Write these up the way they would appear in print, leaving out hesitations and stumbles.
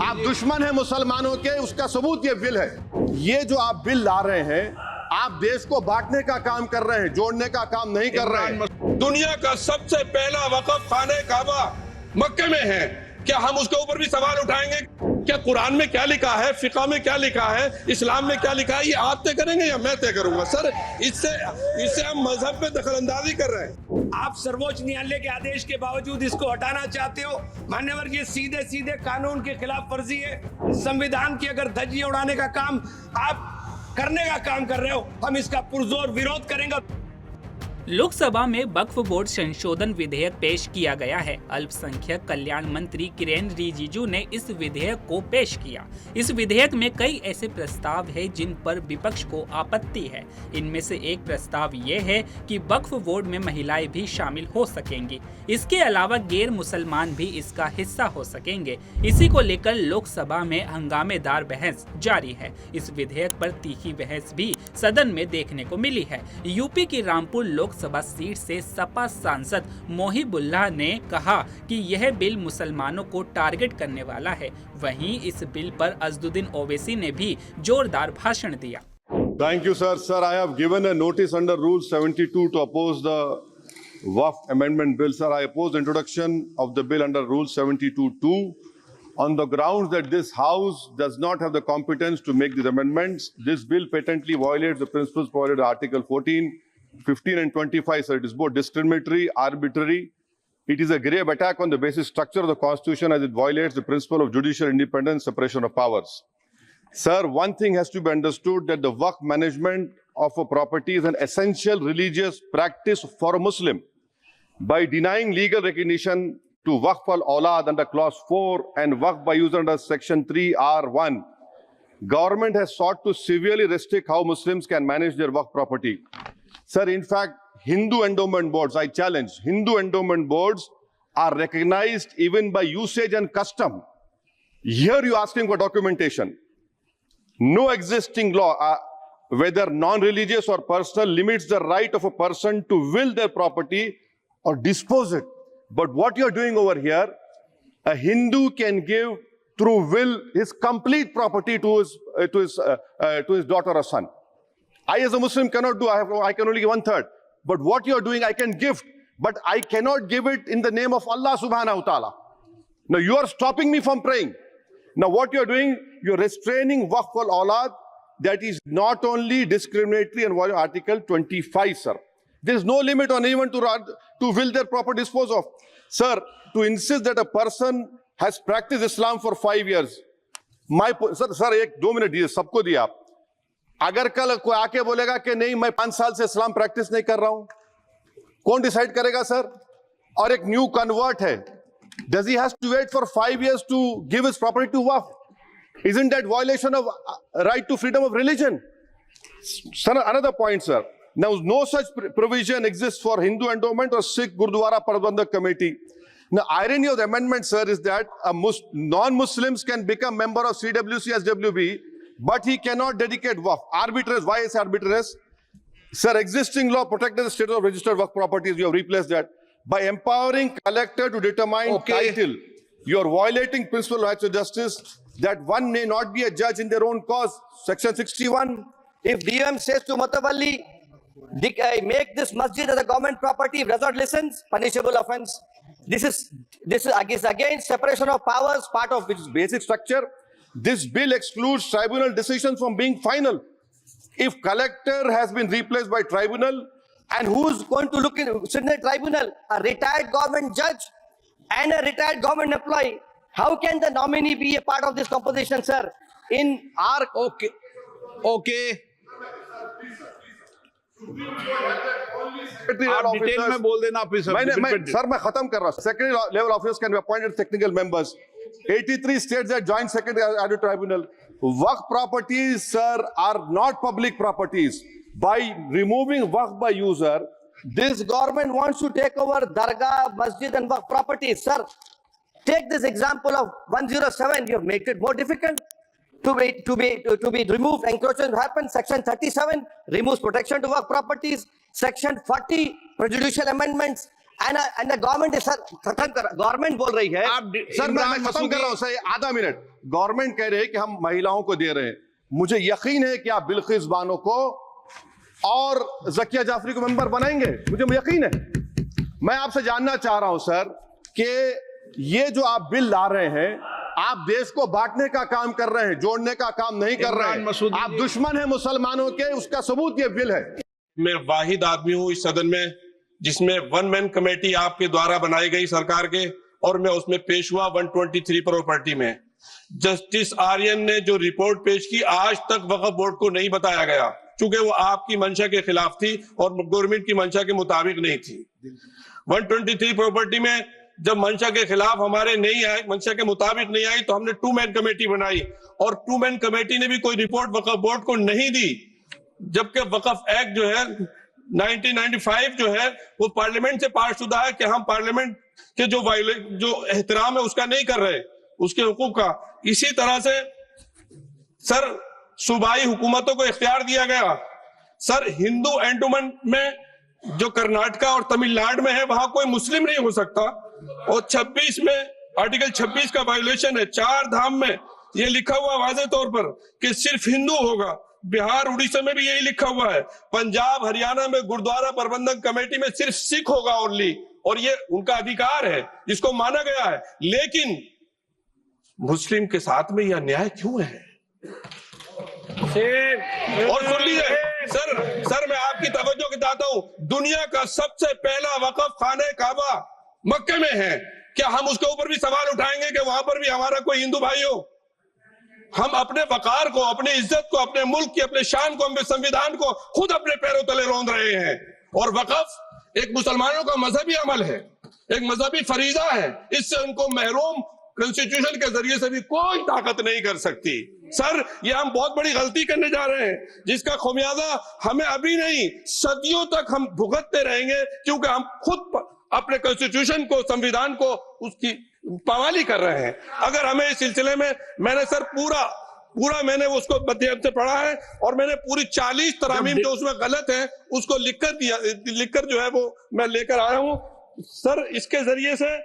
आप दुश्मन हैं मुसलमानों के, उसका सबूत ये बिल है। ये जो आप बिल ला रहे हैं, आप देश को बांटने का काम कर रहे हैं, जोड़ने का काम नहीं कर रहे हैं। दुनिया का सबसे पहला वक़्फ़ खाने काबा मक्के में है, क्या हम उसके ऊपर भी सवाल उठाएंगे? क्या कुरान में क्या लिखा है, फिक़ह में क्या लिखा है, इस्लाम में क्या लिखा है, ये आप तय करेंगे या मैं तय करूंगा? सर, इससे हम मजहब पे दखलंदाजी कर रहे हैं। आप सर्वोच्च न्यायालय के आदेश के बावजूद इसको हटाना चाहते हो। मान्यवर, ये सीधे सीधे कानून के खिलाफ वर्जी है। संविधान की अगर धज्जियां उड़ाने का काम आप करने का काम कर रहे हो, हम इसका पुरजोर विरोध करेंगे। लोकसभा में वक्फ बोर्ड संशोधन विधेयक पेश किया गया है। अल्पसंख्यक कल्याण मंत्री किरेन रिजिजू ने इस विधेयक को पेश किया। इस विधेयक में कई ऐसे प्रस्ताव हैं जिन पर विपक्ष को आपत्ति है। इनमें से एक प्रस्ताव ये है कि वक्फ बोर्ड में महिलाएं भी शामिल हो सकेंगी। इसके अलावा गैर मुसलमान भी इसका हिस्सा हो सकेंगे। इसी को लेकर लोकसभा में हंगामेदार बहस जारी है। इस विधेयक पर तीखी बहस भी सदन में देखने को मिली है। यूपी की रामपुर लोकसभा सीट से सपा सांसद मोहिबुल्लाह ने कहा कि यह बिल मुसलमानों को टारगेट करने वाला है। वहीं इस बिल पर अज़दुद्दीन ओवैसी ने भी जोरदार भाषण दिया। Thank you, sir. Sir, I have given a notice under Rule 72 to oppose the Waqf Amendment Bill. Sir, I oppose the introduction of the bill under Rule 72(2) on the grounds that this House does not have the competence to make these amendments. This bill patently violates the principles provided in Article 14, 15 and 25, sir. It is both discriminatory, arbitrary. It is a grave attack on the basic structure of the Constitution as it violates the principle of judicial independence, separation of powers. Sir, one thing has to be understood, that the Waqf management of a property is an essential religious practice for a Muslim. By denying legal recognition to Waqf al-Awlad under Clause 4 and Waqf by user under Section 3(r)(1), government has sought to severely restrict how Muslims can manage their Waqf property. Sir, in fact, Hindu endowment boards, I challenge, Hindu endowment boards are recognized even by usage and custom. Here you are asking for documentation. No existing law, whether non-religious or personal, limits the right of a person to will their property or dispose it. But what you're doing over here, a Hindu can give through will his complete property to his daughter or son. I as a Muslim cannot do, I can only give 1/3. But what you're doing, I can gift, but I cannot give it in the name of Allah subhanahu wa ta'ala. Now you are stopping me from praying. Now what you're doing, you're restraining Waqf al-Awlad. That is not only discriminatory and violating Article 25, sir. There is no limit on anyone to will their property dispose of. Sir, to insist that a person has practiced Islam for 5 years. Sir, एक 2 minute दिए, सबको दिया आप। अगर कल कोई आके बोलेगा कि नहीं मैं 5 साल से इस्लाम प्रैक्टिस नहीं कर रहा हूं, कौन डिसाइड करेगा सर? और एक न्यू कन्वर्ट है, does he has to wait for 5 years to give his property to Waqf? Isn't that violation of right to freedom of religion? Sir, another point, sir. Now, no such provision exists for Hindu endowment or Sikh Gurdwara Prabandhak Committee. Now, irony of the amendment, sir, is that non-Muslims can become member of CWC, SWB, but he cannot dedicate Waqf. Arbitrary. Why is arbitrary? Sir, existing law protected the status of registered Waqf properties. You have replaced that. By empowering collector to determine title, you are violating principle of rights of justice, that one may not be a judge in their own cause. Section 61. If DM says to Matawalli, make this masjid as a government property, if does not listens, punishable offense. This is against separation of powers, part of which is basic structure. This bill excludes tribunal decisions from being final. If collector has been replaced by tribunal, and who is going to look in the tribunal? A retired government judge and a retired government employee. How can the nominee be a part of this composition, sir? In our Okay. आप detail में बोल देना sir, मैं खत्म कर रहा हूं। Secretary level officers can be appointed technical members. 83 states that joint secretary added tribunal. Waqf properties, sir, are not public properties. By removing Waqf by user, this government wants to take over Dargah, Masjid and Waqf properties, sir. Take this example of 107. You have made it more difficult to be removed. Encroachment happens. Section 37 removes protection to Waqf properties. Section 40 prejudicial amendments. and the government is government बोल रही है। Sir मैं खत्म कर रहा हूं sir, आधा minute. Government कह रहे हैं कि हम महिलाओं को दे रहे हैं। मुझे यकीन है कि आप बिल्किस बानो को और जकिया जाफरी को मेंबर बनाएंगे, मुझे यकीन है। मैं आपसे जानना चाह रहा हूं सर कि ये जो आप बिल ला रहे हैं, आप देश को बांटने का काम कर रहे हैं, जोड़ने का काम नहीं कर रहे हैं। आप दुश्मन हैं मुसलमानों के, उसका सबूत ये बिल है। मैं वाहिद आदमी हूं इस सदन में जिसमें वन मैन कमेटी आपके द्वारा बनाई गई सरकार के, और मैं उसमें पेश हुआ 123 प्रॉपर्टी में। जस्टिस आर्यन ने जो रिपोर्ट पेश की, आज तक वक्फ बोर्ड को नहीं बताया गया, क्योंकि वो आपकी मंशा के खिलाफ थी और गवर्नमेंट की मंशा के मुताबिक नहीं थी। 123 प्रॉपर्टी में जब मंशा के खिलाफ हमारे नहीं आए, मंशा के मुताबिक नहीं आई, तो हमने 2 मैन कमेटी बनाई, और 2 मैन कमेटी ने भी कोई रिपोर्ट वक्फ बोर्ड को नहीं दी। जबकि वक्फ एक्ट जो है 1995 जो है वो पार्लियामेंट से पास शुदा है कि हम पार्लियामेंट के जो एहतराम है उसका नहीं कर रहे, उसके हुकूक का। इसी तरह से सर सूबाई हुकूमतों को इख्तियार दिया गया। सर हिंदू एंडोमेंट में जो कर्नाटका और तमिलनाडु में है वहां कोई मुस्लिम नहीं हो सकता, और 26 में आर्टिकल 26 का वायोलेशन है। 4 धाम में ये लिखा हुआ वाज़े तौर पर कि सिर्फ हिंदू होगा। बिहार उड़ीसा में भी यही लिखा हुआ है। पंजाब हरियाणा में गुरुद्वारा प्रबंधक कमेटी में सिर्फ सिख होगा ओनली, और ये उनका अधिकार है जिसको माना गया है। लेकिन मुस्लिम के साथ में यह अन्याय क्यों है? और सुन लीजिए सर मैं आपकी तवज्जो के चाहता हूं, दुनिया का सबसे पहला वक़्फ़ खाने काबा मक्के में है। क्या हम उसके ऊपर भी सवाल उठाएंगे कि वहां पर भी हमारा कोई हिंदू भाई हो? हम अपने वकार को, अपनी इज्जत को, अपने मुल्क की, अपने शान को, अपने संविधान को खुद अपने पैरों तले रौंद रहे हैं। और वक़्फ़ एक मुसलमानों का मजहबी अमल है, एक मजहबी फरीजा है। इससे उनको महरूम कॉन्स्टिट्यूशन के जरिए से भी कोई ताकत नहीं कर सकती। सर ये हम बहुत बड़ी गलती करने जा रहे हैं, जिसका खुमियाजा हमें अभी नहीं सदियों तक हम भुगतते रहेंगे, क्योंकि हम खुद अपने कॉन्स्टिट्यूशन को, संविधान को, उसकी पामाली कर रहे हैं। अगर हमें इस सिलसिले में, मैंने सर पूरा मैंने उसको मध्यम से पढ़ा है, और मैंने पूरी 40 तरामीम जो उसमें गलत है उसको लिखकर जो है वो मैं लेकर आया हूं। सर इसके जरिए से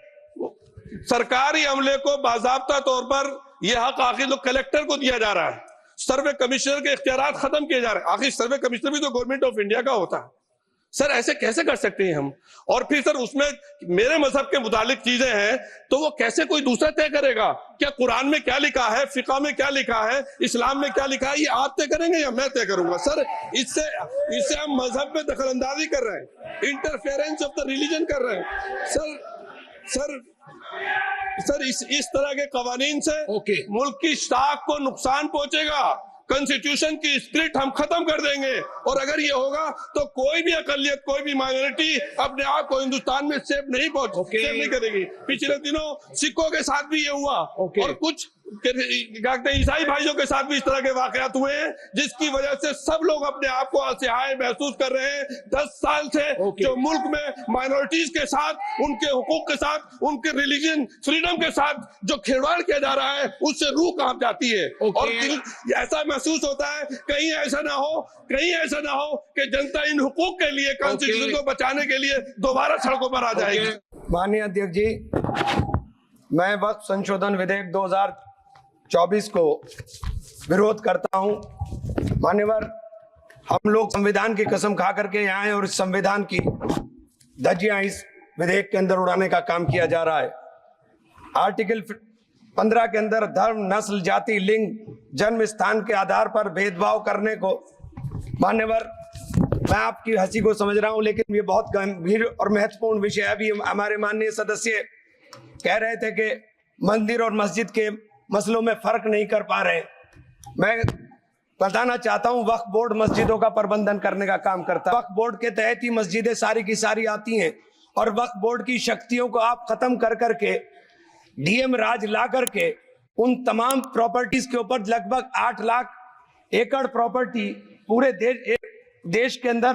सरकारी अमले को बाज़ाब्ता तौर पर यह हक आखिर लोग कलेक्टर को दिया जा रहा है। सर्वे कमिश्नर के इख्तियारात खत्म किए जा रहे हैं। आखिर सर्वे कमिश्नर भी तो गवर्नमेंट ऑफ इंडिया का होता है। सर ऐसे कैसे कर सकते हैं हम? और फिर सर उसमें मेरे मजहब के मुतालिक चीजें हैं, तो वो कैसे कोई दूसरा तय करेगा? क्या कुरान में क्या लिखा है, फिका में क्या लिखा है, इस्लाम में क्या लिखा है, ये आप तय करेंगे या मैं तय करूंगा? सर इससे हम मजहब में दखल अंदाजी कर रहे हैं, इंटरफेरेंस ऑफ द रिलीजन कर रहे हैं। सर इस तरह के कवानीन से मुल्क की साख को नुकसान पहुंचेगा। कॉन्स्टिट्यूशन की स्पिरिट हम खत्म कर देंगे, और अगर ये होगा तो कोई भी अकलियत, कोई भी माइनॉरिटी अपने आप को हिंदुस्तान में सेफ नहीं करेगी। पिछले दिनों सिखों के साथ भी ये हुआ, और कुछ ईसाई भाइयों के साथ भी इस तरह के वाकयात हुए हैं, जिसकी वजह से सब लोग अपने आप को असहाय महसूस कर रहे हैं। 10 साल से जो मुल्क में माइनॉरिटीज के साथ, उनके हुकूक के साथ, उनके रिलीजन फ्रीडम के साथ जो खिलवाड़ किया जा रहा है, उससे रूह कांप जाती है। और ऐसा महसूस होता है कहीं ऐसा ना हो कि जनता इन हुकूक के लिए, कॉन्स्टिट्यूशन को बचाने के लिए दोबारा सड़कों पर आ जाएगी। माननीय अध्यक्ष जी, मैं वक्फ संशोधन विधेयक 2024 को विरोध करता हूं। मान्यवर, हम लोग संविधान की कसम खा करके यहाँ आए, और इस संविधान की धज्जियां इस विधेयक के अंदर उड़ाने का काम किया जा रहा है। आर्टिकल 15 के अंदर धर्म, नस्ल, जाति, लिंग, जन्म स्थान के आधार पर भेदभाव करने को, मान्यवर मैं आपकी हंसी को समझ रहा हूं, लेकिन ये बहुत गंभीर और महत्वपूर्ण विषय है। अभी हमारे माननीय सदस्य कह रहे थे कि मंदिर और मस्जिद के मसलों में फर्क नहीं कर पा रहे। मैं बताना चाहता हूं, वक्फ बोर्ड मस्जिदों का प्रबंधन करने का काम करता है। वक्फ बोर्ड के तहत ही मस्जिदें सारी की सारी आती हैं, और वक्फ बोर्ड की शक्तियों को आप खत्म कर करके डीएम राज ला करके उन तमाम प्रॉपर्टीज के ऊपर लगभग 8 लाख एकड़ प्रॉपर्टी पूरे देश के अंदर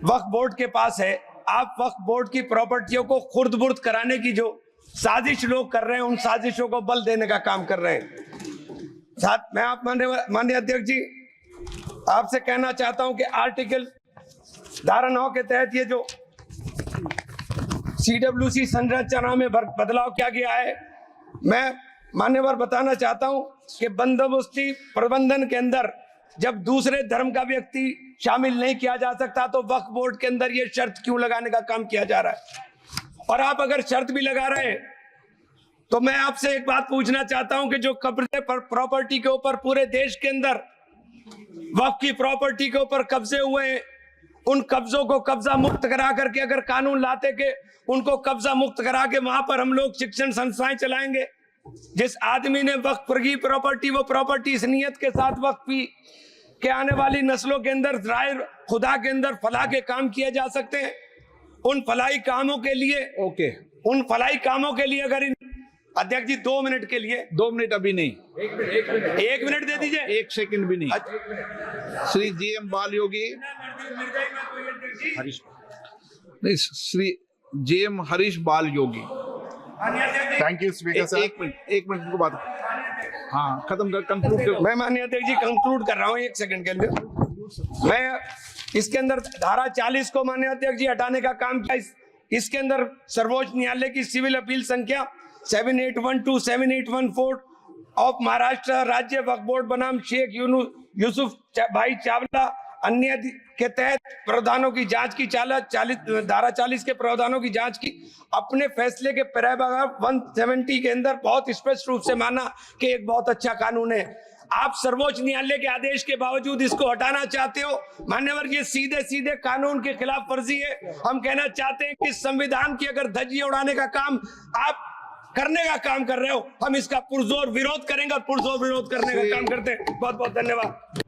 वक्फ बोर्ड के पास है। आप वक्फ बोर्ड की प्रॉपर्टियों को खुर्द-बुर्द कराने की जो साजिश लोग कर रहे हैं, उन साजिशों को बल देने का काम कर रहे हैं। साथ मैं आप माननीय अध्यक्ष जी आपसे कहना चाहता हूं कि आर्टिकल धारा 9 के तहत ये जो CWC संरचना में बदलाव किया गया है। मैं मान्यवर बताना चाहता हूं कि बंदोबस्ती प्रबंधन के अंदर जब दूसरे धर्म का व्यक्ति शामिल नहीं किया जा सकता तो वक्फ बोर्ड के अंदर ये शर्त क्यों लगाने का काम किया जा रहा है? और आप अगर शर्त भी लगा रहे हैं तो मैं आपसे एक बात पूछना चाहता हूं कि जो कब्जे पर प्रॉपर्टी के ऊपर पूरे देश के अंदर वक्फ की प्रॉपर्टी के ऊपर कब्जे हुए हैं, उन कब्जों को कब्जा मुक्त करा करके अगर कानून लाते के उनको कब्जा मुक्त करा के वहां पर हम लोग शिक्षण संस्थाएं चलाएंगे। जिस आदमी ने वक्फ की प्रॉपर्टी, वो प्रॉपर्टी इस नियत के साथ वक्फ की कि आने वाली नस्लों के अंदर राय खुदा के अंदर फलाह के काम किए जा सकते हैं। उन फलाही कामों के लिए उन फलाही कामों के लिए अगर अध्यक्ष जी 2 मिनट के लिए 2 मिनट अभी नहीं, 1 मिनट दे दीजिए, 1 सेकंड भी नहीं। श्री JM बाल योगी नहीं, श्री JM हरीश बाल योगी। Thank you, Speaker sir. 1 minute को बात, हाँ खत्म कर, कंक्लूड कर। मैं माननीय अध्यक्ष जी कंक्लूड कर रहा हूं 1 सेकंड के लिए। मैं इसके अंदर धारा 40 को माननीय अध्यक्ष जी हटाने का काम किया। इसके अंदर सर्वोच्च न्यायालय की सिविल अपील संख्या 7812 7814 ऑफ महाराष्ट्र राज्य वक्फ बोर्ड बनाम शेख यूसुफ भाई चावला अन्य के तहत प्रावधानों की जांच की धारा 40 के प्रावधानों की जांच की। अपने फैसले के पैराग्राफ 170 के अंदर बहुत स्पष्ट रूप से माना कि एक बहुत अच्छा कानून है। आप सर्वोच्च न्यायालय के आदेश के बावजूद इसको हटाना चाहते हो। मान्यवर, ये सीधे सीधे कानून के खिलाफ वर्जी है। हम कहना चाहते हैं कि संविधान की अगर धज्जियां उड़ाने का काम आप करने का काम कर रहे हो, हम इसका पुरजोर विरोध करेंगे और पुरजोर विरोध करने का काम करते हैं। बहुत बहुत धन्यवाद।